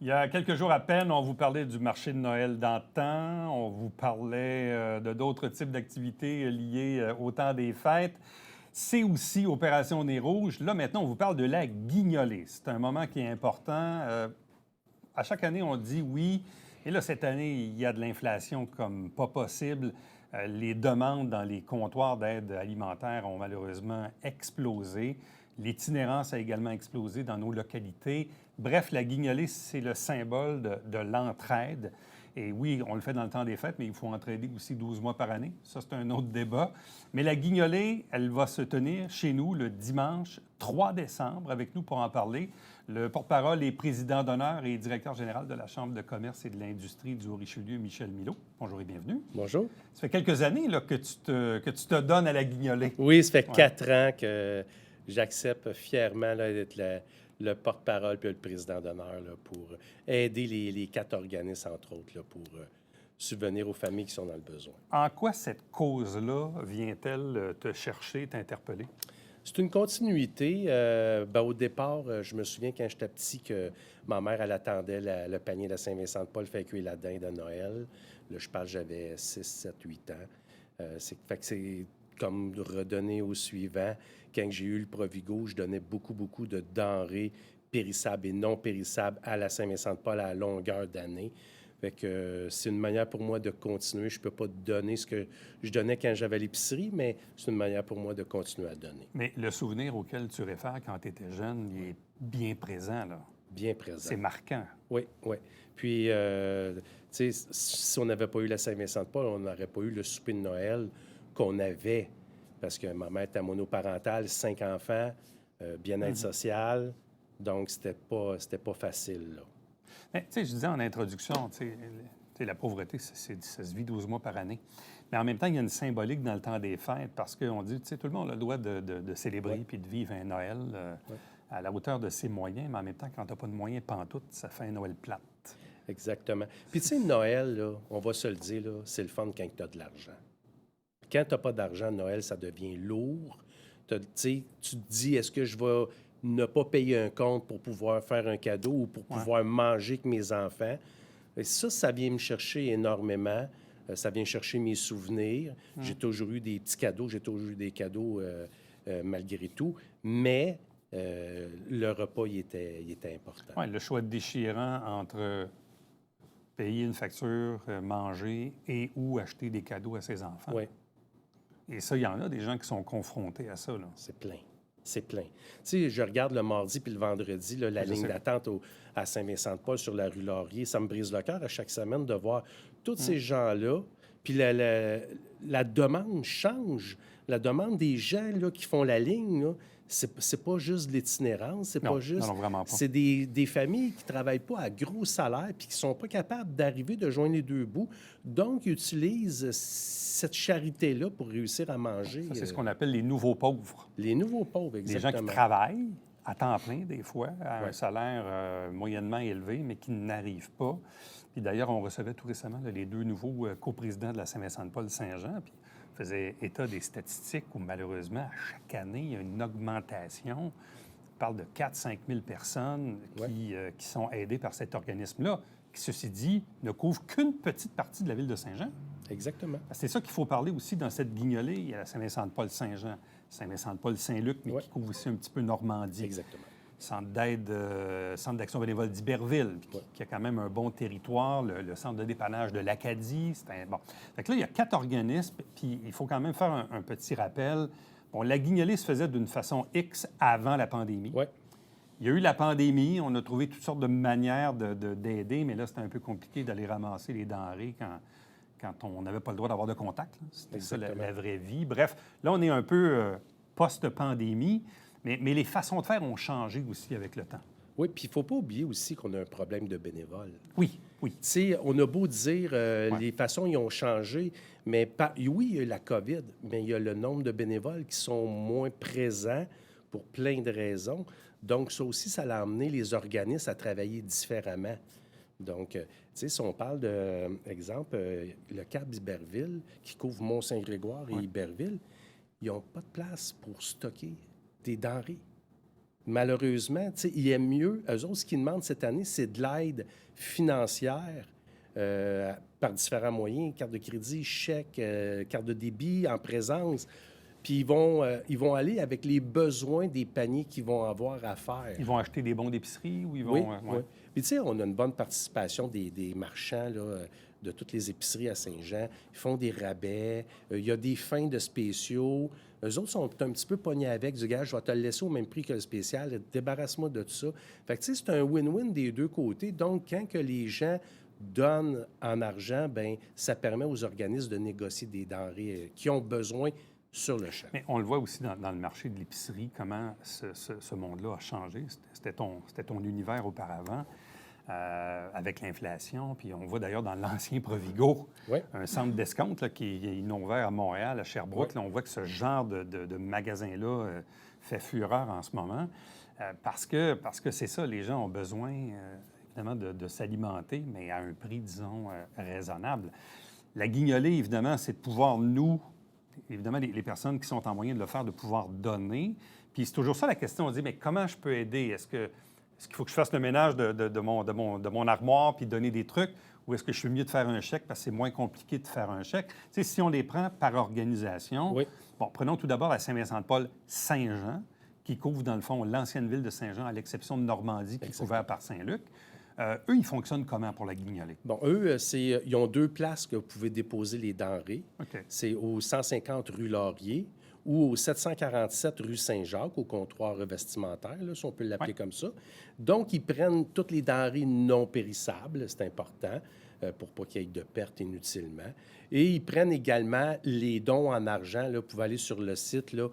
Il y a quelques jours à peine, on vous parlait du marché de Noël d'antan, on vous parlait de d'autres types d'activités liées au temps des fêtes. C'est aussi Opération Nez Rouge. Là, maintenant, on vous parle de la guignolée. C'est un moment qui est important. À chaque année, on dit oui. Et là, cette année, il y a de l'inflation comme pas possible. Les demandes dans les comptoirs d'aide alimentaire ont malheureusement explosé. L'itinérance a également explosé dans nos localités. Bref, la guignolée, c'est le symbole de l'entraide. Et oui, on le fait dans le temps des fêtes, mais il faut entraider aussi 12 mois par année. Ça, c'est un autre débat. Mais la guignolée, elle va se tenir chez nous le dimanche 3 décembre. Avec nous pour en parler, le porte-parole et président d'honneur et directeur général de la Chambre de commerce et de l'industrie du Haut-Richelieu, Michel Milot. Bonjour et bienvenue. Bonjour. Ça fait quelques années là, que tu te donnes à la guignolée. Oui, ça fait 4 ans que j'accepte fièrement là, d'être le porte-parole puis le président d'honneur là, pour aider les 4 organismes, entre autres, là, pour subvenir aux familles qui sont dans le besoin. En quoi cette cause-là vient-elle te chercher, t'interpeller? C'est une continuité. Au départ, je me souviens quand j'étais petit que ma mère, elle attendait le panier de Saint-Vincent-de-Paul fait cuire la dinde de Noël. Là, je parle, j'avais 6, 7, 8 ans. Fait que c'est comme de redonner au suivant. Quand j'ai eu le Provigo, je donnais beaucoup de denrées périssables et non périssables à la Saint-Vincent-de-Paul à longueur d'année. Fait que c'est une manière pour moi de continuer. Je ne peux pas donner ce que je donnais quand j'avais l'épicerie, mais c'est une manière pour moi de continuer à donner. Mais le souvenir auquel tu réfères quand tu étais jeune, il est bien présent, là. Bien présent. C'est marquant. Oui, oui. Puis, tu sais, si on n'avait pas eu la Saint-Vincent-de-Paul, on n'aurait pas eu le souper de Noël qu'on avait. Parce que ma mère était monoparentale, 5 enfants, bien-être social. Donc, c'était pas facile, là. Mais, tu sais, je disais en introduction, tu sais, la pauvreté, ça se vit 12 mois par année. Mais en même temps, il y a une symbolique dans le temps des fêtes parce qu'on dit, tu sais, tout le monde a le droit de célébrer puis de vivre un Noël à la hauteur de ses moyens. Mais en même temps, quand tu n'as pas de moyens pantoute, ça fait un Noël plate. Exactement. Puis, tu sais, Noël, là, on va se le dire, là, c'est le fun quand tu as de l'argent. Quand tu n'as pas d'argent, Noël, ça devient lourd. Tu te dis, est-ce que je vais ne pas payer un compte pour pouvoir faire un cadeau ou pour pouvoir manger avec mes enfants? Et ça vient me chercher énormément. Ça vient chercher mes souvenirs. J'ai toujours eu des petits cadeaux. J'ai toujours eu des cadeaux malgré tout. Mais le repas, il était important. Oui, le choix déchirant entre payer une facture, manger et ou acheter des cadeaux à ses enfants. Oui. Et ça, il y en a des gens qui sont confrontés à ça, là. C'est plein. C'est plein. Tu sais, je regarde le mardi puis le vendredi, là, la ligne d'attente à Saint-Vincent-de-Paul sur la rue Laurier. Ça me brise le cœur à chaque semaine de voir tous ces gens-là. Puis la demande change. La demande des gens là, qui font la ligne, là, c'est pas juste de l'itinérance, c'est pas juste... Non, vraiment pas. C'est des familles qui travaillent pas à gros salaires puis qui sont pas capables d'arriver, de joindre les deux bouts. Donc, ils utilisent cette charité-là pour réussir à manger. Ça, c'est ce qu'on appelle les nouveaux pauvres. Les nouveaux pauvres, exactement. Des gens qui travaillent à temps plein, des fois, à un salaire moyennement élevé, mais qui n'arrivent pas. Puis d'ailleurs, on recevait tout récemment là, les 2 nouveaux coprésidents de la Saint-Vincent-de-Paul-Saint-Jean, puis faisait état des statistiques où, malheureusement, à chaque année, il y a une augmentation. On parle de 4-5 000 personnes qui sont aidées par cet organisme-là, qui, ceci dit, ne couvre qu'une petite partie de la ville de Saint-Jean. Exactement. C'est ça qu'il faut parler aussi dans cette guignolée. Il y a la Saint-Vincent-de-Paul-Saint-Jean, Saint-Vincent-de-Paul-Saint-Luc, mais qui couvre aussi un petit peu Normandie. Exactement. Centre d'aide, centre d'action bénévole d'Iberville, qui a quand même un bon territoire, le centre de dépannage de l'Acadie. Bon. Fait que là, il y a 4 organismes, puis il faut quand même faire un petit rappel. Bon, la guignolée se faisait d'une façon X avant la pandémie. Oui. Il y a eu la pandémie, on a trouvé toutes sortes de manières d'aider, mais là, c'était un peu compliqué d'aller ramasser les denrées quand on n'avait pas le droit d'avoir de contact. C'était ça la vraie vie. Bref, là, on est un peu post-pandémie. Mais les façons de faire ont changé aussi avec le temps. Oui, puis il ne faut pas oublier aussi qu'on a un problème de bénévoles. Oui. Tu sais, on a beau dire les façons ils ont changé, mais oui, il y a la COVID, mais il y a le nombre de bénévoles qui sont moins présents pour plein de raisons. Donc, ça aussi, ça a amené les organismes à travailler différemment. Donc, tu sais, si on parle de, exemple, le CAB d'Iberville, qui couvre Mont-Saint-Grégoire et Iberville, ils n'ont pas de place pour stocker des denrées. Malheureusement, il aime mieux. Eux autres, ce qu'ils demandent cette année, c'est de l'aide financière par différents moyens, carte de crédit, chèque, carte de débit, en présence. Puis ils vont aller avec les besoins des paniers qu'ils vont avoir à faire. Ils vont acheter des bons d'épicerie ou ils vont... Oui, ouais. oui. Puis tu sais, on a une bonne participation des marchands là, de toutes les épiceries à Saint-Jean. Ils font des rabais. Il y a des fins de spéciaux. Eux autres sont un petit peu pognés avec du gars, je vais te le laisser au même prix que le spécial. Débarrasse-moi de tout ça. Fait que tu sais, c'est un win-win des deux côtés. Donc, quand que les gens donnent en argent, ben ça permet aux organismes de négocier des denrées qui ont besoin sur le champ. Mais on le voit aussi dans le marché de l'épicerie, comment ce monde-là a changé. C'était ton univers auparavant, avec l'inflation. Puis on voit d'ailleurs dans l'ancien Provigo, Oui. un centre d'escompte là, qui est ouvert à Montréal, à Sherbrooke. Oui. Là, on voit que ce genre de magasin-là fait fureur en ce moment. Parce que c'est ça, les gens ont besoin, évidemment, de s'alimenter, mais à un prix, disons, raisonnable. La guignolée, évidemment, c'est de pouvoir, nous, évidemment, les personnes qui sont en moyen de le faire, de pouvoir donner. Puis c'est toujours ça la question. On se dit, mais comment je peux aider? Est-ce qu'il faut que je fasse le ménage de mon armoire puis donner des trucs? Ou est-ce que je suis mieux de faire un chèque parce que c'est moins compliqué de faire un chèque? Tu sais, si on les prend par organisation, Oui. bon, prenons tout d'abord la Saint-Vincent-de-Paul Saint-Jean, qui couvre, dans le fond, l'ancienne ville de Saint-Jean, à l'exception de Normandie, qui est couverte par Saint-Luc. Eux, ils fonctionnent comment pour la guignolée? Bon, eux, ils ont deux places que vous pouvez déposer les denrées. OK. C'est au 150 rue Laurier ou au 747 rue Saint-Jacques, au comptoir vestimentaire, là, si on peut l'appeler comme ça. Donc, ils prennent toutes les denrées non périssables, c'est important, pour pas qu'il y ait de pertes inutilement. Et ils prennent également les dons en argent. Là, vous pouvez aller sur le site, là,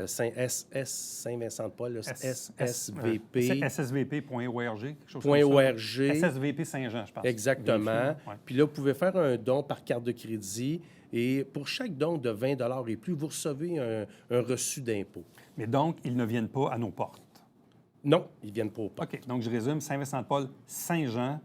Saint-Vincent-de-Paul, là, SSVP. C'est ssvp.org, quelque chose .org. comme ça. SSVP Saint-Jean, je pense. Exactement. Ouais. Puis là, vous pouvez faire un don par carte de crédit. Et pour chaque don de 20 et plus, vous recevez un reçu d'impôt. Mais donc, ils ne viennent pas à nos portes. Non, ils ne viennent pas au parc. OK. Donc, je résume, Saint-Vincent-de-Paul, Saint-Jean,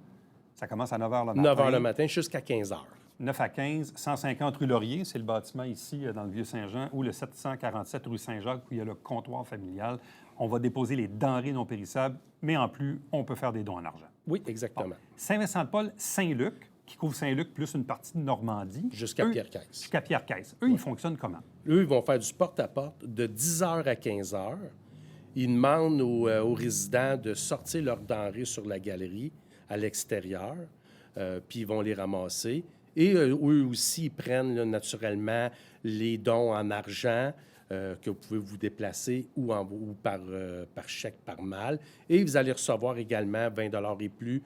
ça commence à 9 h le matin. 9 h le matin jusqu'à 15 h. 9 à 15, 150 rue Laurier, c'est le bâtiment ici, dans le Vieux-Saint-Jean, ou le 747 rue Saint-Jacques, où il y a le comptoir familial. On va déposer les denrées non périssables, mais en plus, on peut faire des dons en argent. Oui, exactement. Bon. Saint-Vincent-de-Paul, Saint-Luc, qui couvre Saint-Luc plus une partie de Normandie. Jusqu'à Pierre-Caisse. Jusqu'à Pierre-Caisse. Eux, ils fonctionnent comment? Eux, ils vont faire du porte-à-porte de 10 h à 15 h. Ils demandent aux résidents de sortir leurs denrées sur la galerie à l'extérieur, puis ils vont les ramasser. Et eux aussi, ils prennent là, naturellement les dons en argent que vous pouvez vous déplacer ou par chèque par malle. Et vous allez recevoir également 20 et plus,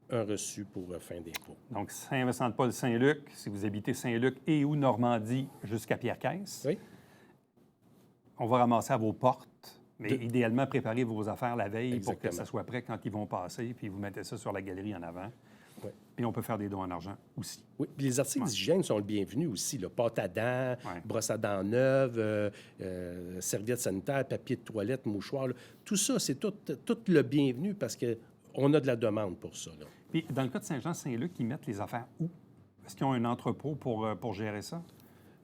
un reçu pour fin d'impôt. Donc, Saint-Vincent-de-Paul, Saint-Luc, si vous habitez Saint-Luc et ou Normandie jusqu'à Pierre-Caisse. Oui. On va ramasser à vos portes, mais idéalement, préparez vos affaires la veille Exactement. pour que ça soit prêt quand ils vont passer, puis vous mettez ça sur la galerie en avant. Oui. Puis on peut faire des dons en argent aussi. Oui, puis les articles d'hygiène sont le bienvenu aussi. Là. Pâte à dents, brosse à dents neuve, serviettes sanitaires, papier de toilette, mouchoir. Là. Tout ça, c'est tout le bienvenu parce qu'on a de la demande pour ça. Là. Puis dans le cas de Saint-Jean-Saint-Luc, ils mettent les affaires où? Est-ce qu'ils ont un entrepôt pour gérer ça?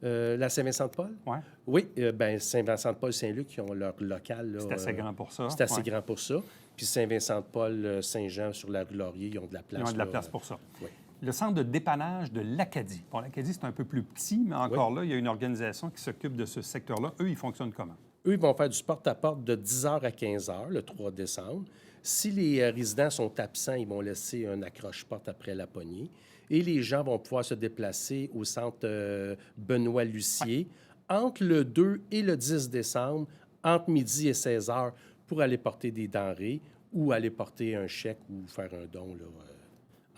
La Saint-Vincent-de-Paul? Oui. Oui, bien Saint-Vincent-de-Paul-Saint-Luc, ils ont leur local. Là, C'est assez grand pour ça. C'est assez grand pour ça. Puis Saint-Vincent-de-Paul-Saint-Jean sur la rue Laurier, ils ont de la place. Ils ont de la place pour ça. Oui. Le centre de dépannage de l'Acadie. Bon, l'Acadie, c'est un peu plus petit, mais encore là, il y a une organisation qui s'occupe de ce secteur-là. Eux, ils fonctionnent comment? Eux, ils vont faire du porte-à-porte de 10 h à 15 h le 3 décembre. Si les résidents sont absents, ils vont laisser un accroche-porte après la poignée. Et les gens vont pouvoir se déplacer au centre Benoît-Lucier entre le 2 et le 10 décembre, entre midi et 16 h, pour aller porter des denrées ou aller porter un chèque ou faire un don là,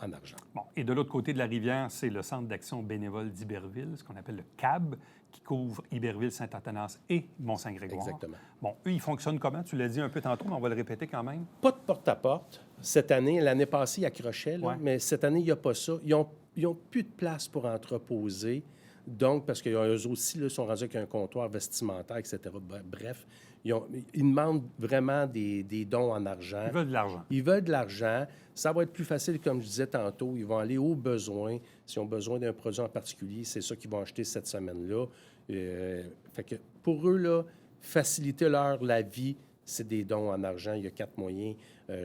en argent. Bon, et de l'autre côté de la rivière, c'est le Centre d'action bénévole d'Iberville, ce qu'on appelle le CAB, qui couvre Iberville, Saint-Athanas et Mont-Saint-Grégoire. Exactement. Bon, eux, ils fonctionnent comment? Tu l'as dit un peu tantôt, mais on va le répéter quand même. Pas de porte-à-porte. Cette année, l'année passée, ils accrochaient, là, mais cette année, il n'y a pas ça. Ils ont plus de place pour entreposer. Donc, parce qu'eux aussi là, sont rendus avec un comptoir vestimentaire, etc. Bref, ils demandent vraiment des dons en argent. Ils veulent de l'argent. Ils veulent de l'argent. Ça va être plus facile, comme je disais tantôt. Ils vont aller au besoin. S'ils ont besoin d'un produit en particulier, c'est ça qu'ils vont acheter cette semaine-là. Fait que pour eux, là, faciliter la vie c'est des dons en argent. Il y a 4 moyens.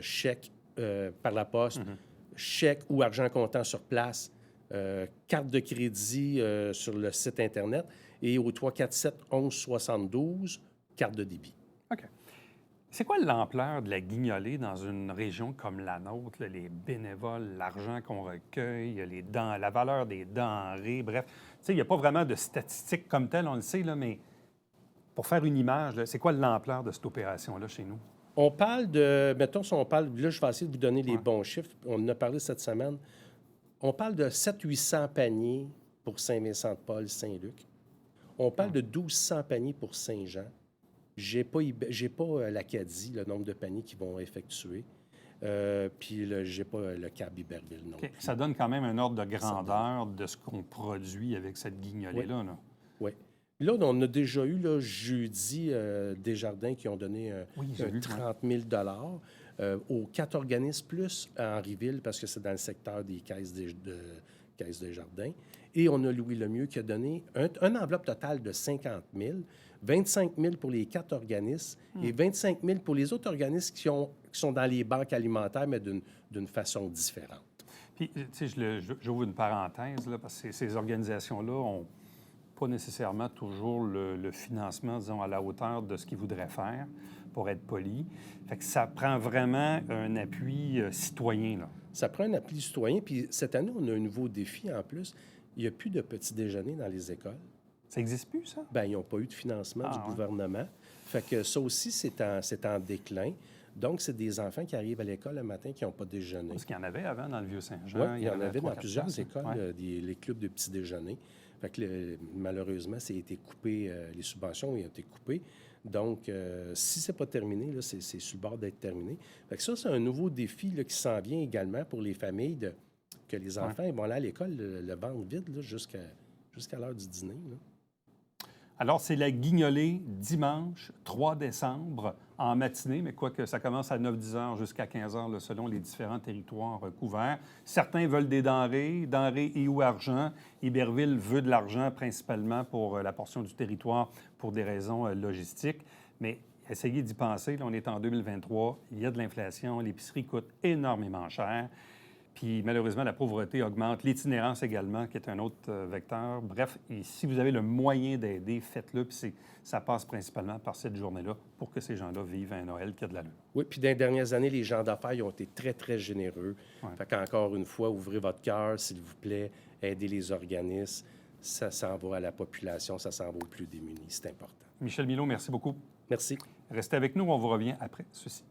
Chèque par la poste, chèque ou argent comptant sur place, carte de crédit sur le site Internet et au 347-1172, carte de débit. OK. C'est quoi l'ampleur de la guignolée dans une région comme la nôtre, là, les bénévoles, l'argent qu'on recueille, la valeur des denrées, bref. Tu sais, il n'y a pas vraiment de statistiques comme telles, on le sait, là, mais pour faire une image, là, c'est quoi l'ampleur de cette opération-là chez nous? On parle de, mettons, si on parle, là, je vais essayer de vous donner les bons chiffres. On en a parlé cette semaine. On parle de 700-800 paniers pour Saint-Vincent-de-Paul, Saint-Luc. On parle de 1200 paniers pour Saint-Jean. J'ai pas l'Acadie, le nombre de paniers qu'ils vont effectuer. Puis j'ai pas le CAB Iberville non plus. Ça donne quand même un ordre de grandeur de ce qu'on produit avec cette guignolée-là. Là. Oui. Là, on a déjà eu, là, jeudi, Desjardins qui ont donné 30 000 aux 4 organismes, plus à Henryville, parce que c'est dans le secteur des caisses Desjardins. Et on a Louis Lemieux qui a donné un enveloppe totale de 50 000, 25 000 pour les 4 organismes et 25 000 pour les autres organismes qui sont dans les banques alimentaires, mais d'une façon différente. Puis, tu sais, j'ouvre une parenthèse, là, parce que ces organisations-là ont pas nécessairement toujours le financement, disons, à la hauteur de ce qu'ils voudraient faire, pour être poli. Fait que ça prend vraiment un appui citoyen, là. Ça prend un appui citoyen. Puis cette année, on a un nouveau défi en plus. Il n'y a plus de petits déjeuners dans les écoles. Ça n'existe plus, ça? Bien, ils n'ont pas eu de financement du gouvernement. Fait que ça aussi, c'est en déclin. Donc, c'est des enfants qui arrivent à l'école le matin qui n'ont pas déjeuné. Parce qu'il y en avait avant dans le Vieux-Saint-Jean. Oui, il y en avait dans plusieurs écoles, ouais. les clubs de petits déjeuners. Fait que malheureusement, ça a été coupé, les subventions ont été coupées. Donc, si ce n'est pas terminé, là, c'est sur le bord d'être terminé. Fait que ça, c'est un nouveau défi là, qui s'en vient également pour les familles, que les enfants ils vont aller à l'école le ventre vide là, jusqu'à l'heure du dîner. Là. Alors, c'est la guignolée dimanche 3 décembre en matinée, mais quoique ça commence à 9-10 heures jusqu'à 15 heures là, selon les différents territoires couverts. Certains veulent des denrées et ou argent. Iberville veut de l'argent principalement pour la portion du territoire pour des raisons logistiques. Mais essayez d'y penser, là, on est en 2023, il y a de l'inflation, l'épicerie coûte énormément cher. Puis malheureusement, la pauvreté augmente, l'itinérance également, qui est un autre vecteur. Bref, et si vous avez le moyen d'aider, faites-le. Puis ça passe principalement par cette journée-là pour que ces gens-là vivent un Noël qui a de l'allure. Oui, puis dans les dernières années, les gens d'affaires ils ont été très, très généreux. Ouais. Fait qu'encore une fois, ouvrez votre cœur, s'il vous plaît, aidez les organismes. Ça s'en va à la population, ça s'en va aux plus démunis. C'est important. Michel Milot, merci beaucoup. Merci. Restez avec nous, on vous revient après ceci.